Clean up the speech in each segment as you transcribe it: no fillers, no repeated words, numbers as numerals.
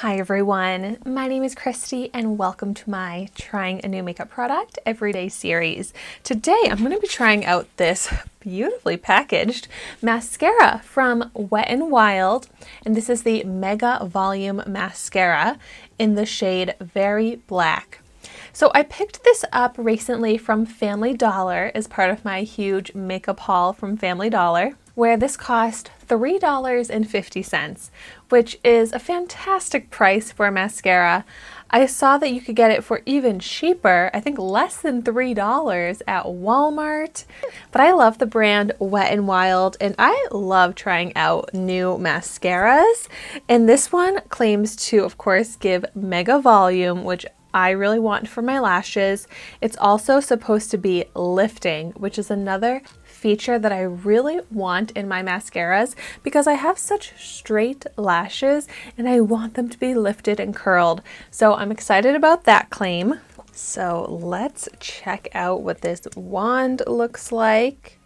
Hi everyone, my name is Christy and welcome to my Trying a New Makeup Product Everyday series. Today I'm going to be trying out this beautifully packaged mascara from Wet n Wild, and this is the Mega Volume Mascara in the shade Very Black. So I picked this up recently from Family Dollar as part of my huge makeup haul from Family Dollar, where this cost $3.50, which is a fantastic price for a mascara. I saw that you could get it for even cheaper, I think less than $3 at Walmart. But I love the brand Wet n Wild and I love trying out new mascaras. And this one claims to, of course, give mega volume, which I really want for my lashes. It's also supposed to be lifting, which is another feature that I really want in my mascaras because I have such straight lashes and I want them to be lifted and curled. So I'm excited about that claim. So let's check out what this wand looks like.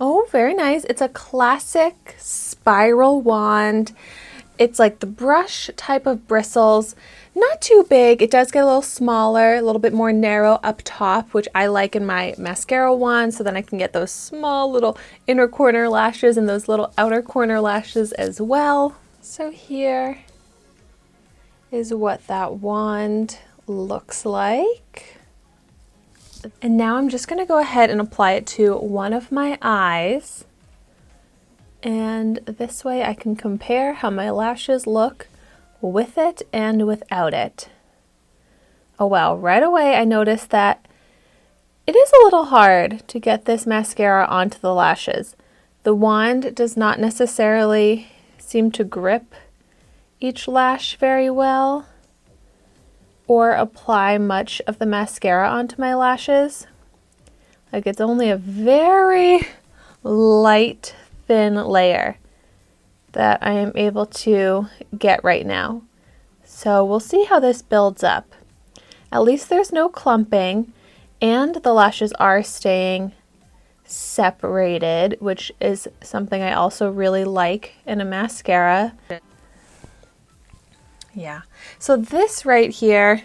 Oh, very nice. It's a classic spiral wand. It's like the brush type of bristles. Not too big. It does get a little smaller, a little bit more narrow up top, which I like in my mascara wand, so then I can get those small little inner corner lashes and those little outer corner lashes as well. So here is what that wand looks like. And now I'm just going to go ahead and apply it to one of my eyes. And this way I can compare how my lashes look with it and without it. Oh wow, right away I noticed that it is a little hard to get this mascara onto the lashes. The wand does not necessarily seem to grip each lash very well or apply much of the mascara onto my lashes. Like it's only a very light, thin layer that I am able to get right now. So we'll see how this builds up. At least there's no clumping and the lashes are staying separated, which is something I also really like in a mascara. Yeah, so this right here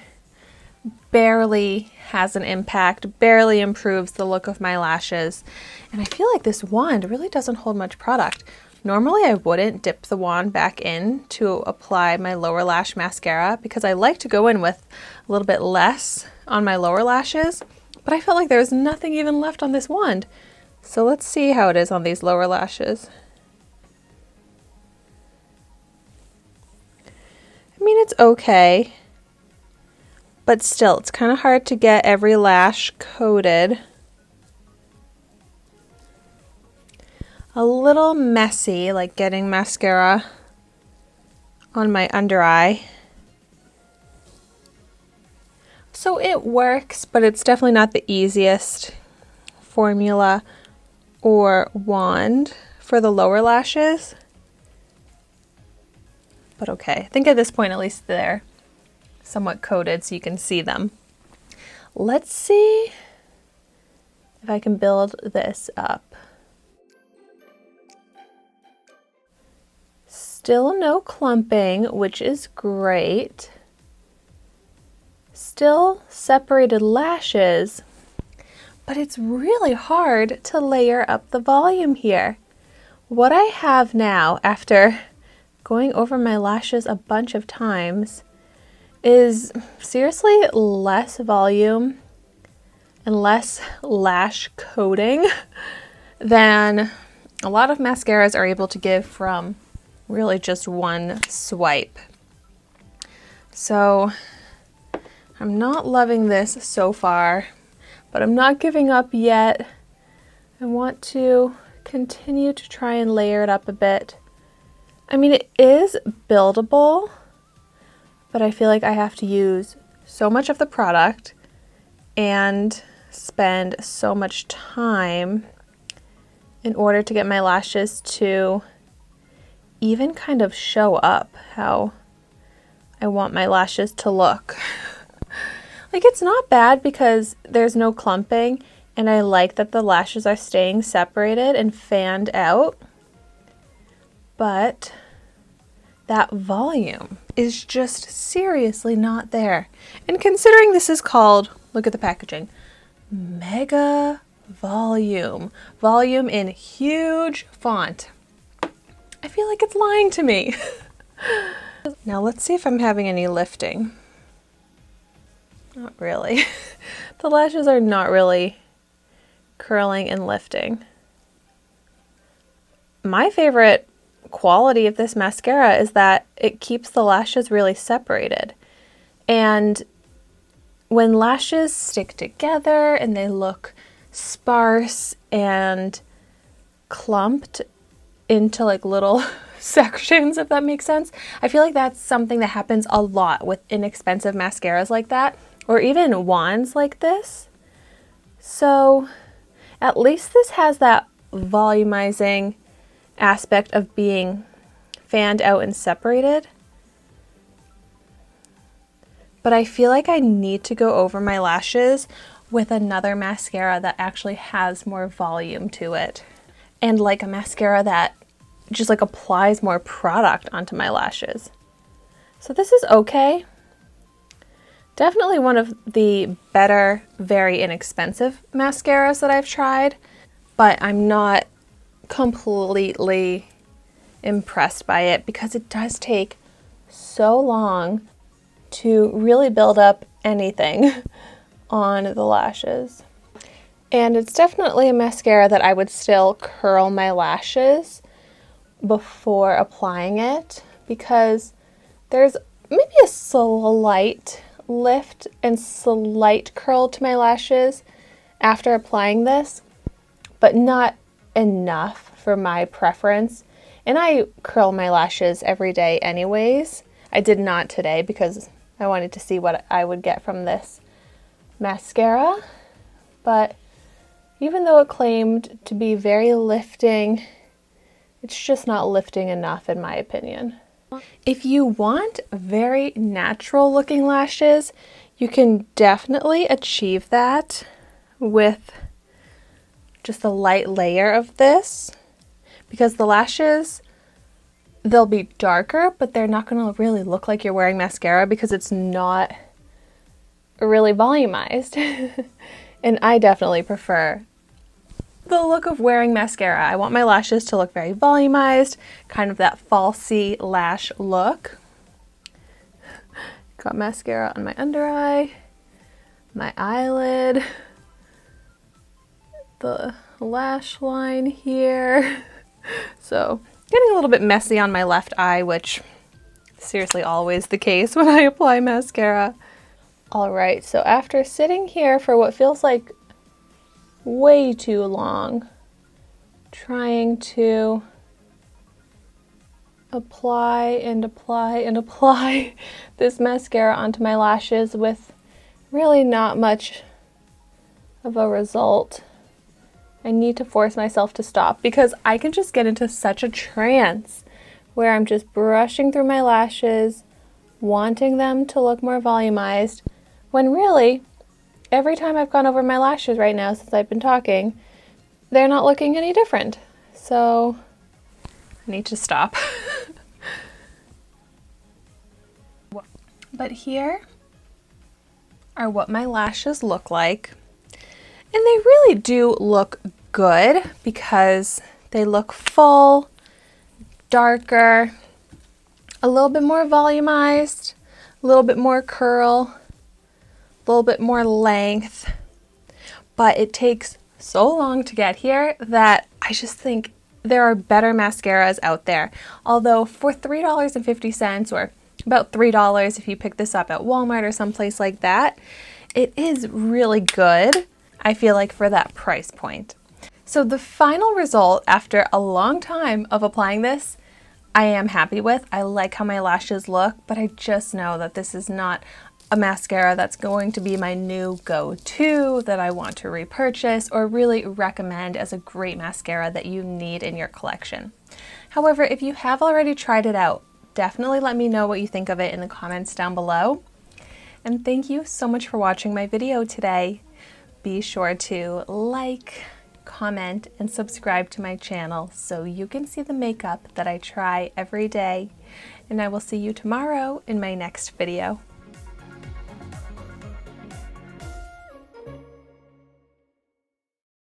barely has an impact, barely improves the look of my lashes. And I feel like this wand really doesn't hold much product. Normally I wouldn't dip the wand back in to apply my lower lash mascara because I like to go in with a little bit less on my lower lashes, but I felt like there was nothing even left on this wand. So let's see how it is on these lower lashes. I mean, it's okay, but still, it's kind of hard to get every lash coated. A little messy, like getting mascara on my under eye. So it works, but it's definitely not the easiest formula or wand for the lower lashes. But okay, I think at this point at least they're somewhat coated so you can see them. Let's see if I can build this up. Still no clumping, which is great. Still separated lashes, but it's really hard to layer up the volume here. What I have now, after going over my lashes a bunch of times, is seriously less volume and less lash coating than a lot of mascaras are able to give from really just one swipe. So I'm not loving this so far, but I'm not giving up yet. I want to continue to try and layer it up a bit. I mean, it is buildable, but I feel like I have to use so much of the product and spend so much time in order to get my lashes to even kind of show up how I want my lashes to look. Like it's not bad because there's no clumping and I like that the lashes are staying separated and fanned out, but that volume is just seriously not there. And considering this is called, look at the packaging, Mega Volume. Volume in huge font. I feel like it's lying to me. Now let's see if I'm having any lifting. Not really. The lashes are not really curling and lifting. My favorite quality of this mascara is that it keeps the lashes really separated. And when lashes stick together and they look sparse and clumped into like little sections, if that makes sense, I feel like that's something that happens a lot with inexpensive mascaras like that, or even wands like this. So at least this has that volumizing aspect of being fanned out and separated. But I feel like I need to go over my lashes with another mascara that actually has more volume to it. And like a mascara that just like applies more product onto my lashes. So this is okay. Definitely one of the better, very inexpensive mascaras that I've tried, but I'm not completely impressed by it because it does take so long to really build up anything on the lashes. And it's definitely a mascara that I would still curl my lashes before applying it because there's maybe a slight lift and slight curl to my lashes after applying this, but not enough for my preference. And I curl my lashes every day anyways. I did not today because I wanted to see what I would get from this mascara, but even though it claimed to be very lifting, it's just not lifting enough in my opinion. If you want very natural looking lashes, you can definitely achieve that with just a light layer of this, because the lashes, they'll be darker, but they're not going to really look like you're wearing mascara because it's not really volumized. And I definitely prefer the look of wearing mascara. I want my lashes to look very volumized, kind of that falsy lash look. Got mascara on my under eye, my eyelid, the lash line here. So getting a little bit messy on my left eye, which is seriously always the case when I apply mascara. All right, so after sitting here for what feels like way too long, trying to apply and apply and apply this mascara onto my lashes with really not much of a result, I need to force myself to stop because I can just get into such a trance where I'm just brushing through my lashes, wanting them to look more volumized, when really, every time I've gone over my lashes right now since I've been talking, they're not looking any different. So I need to stop. But here are what my lashes look like. And they really do look good because they look full, darker, a little bit more volumized, a little bit more curl, a little bit more length. But it takes so long to get here that I just think there are better mascaras out there. Although for $3.50 or about $3 if you pick this up at Walmart or someplace like that, it is really good, I feel like, for that price point. So the final result after a long time of applying this, I am happy with. I like how my lashes look, but I just know that this is not a mascara that's going to be my new go-to that I want to repurchase or really recommend as a great mascara that you need in your collection. However, if you have already tried it out, definitely let me know what you think of it in the comments down below. And thank you so much for watching my video today. Be sure to like, comment, and subscribe to my channel so you can see the makeup that I try every day. and I will see you tomorrow in my next video.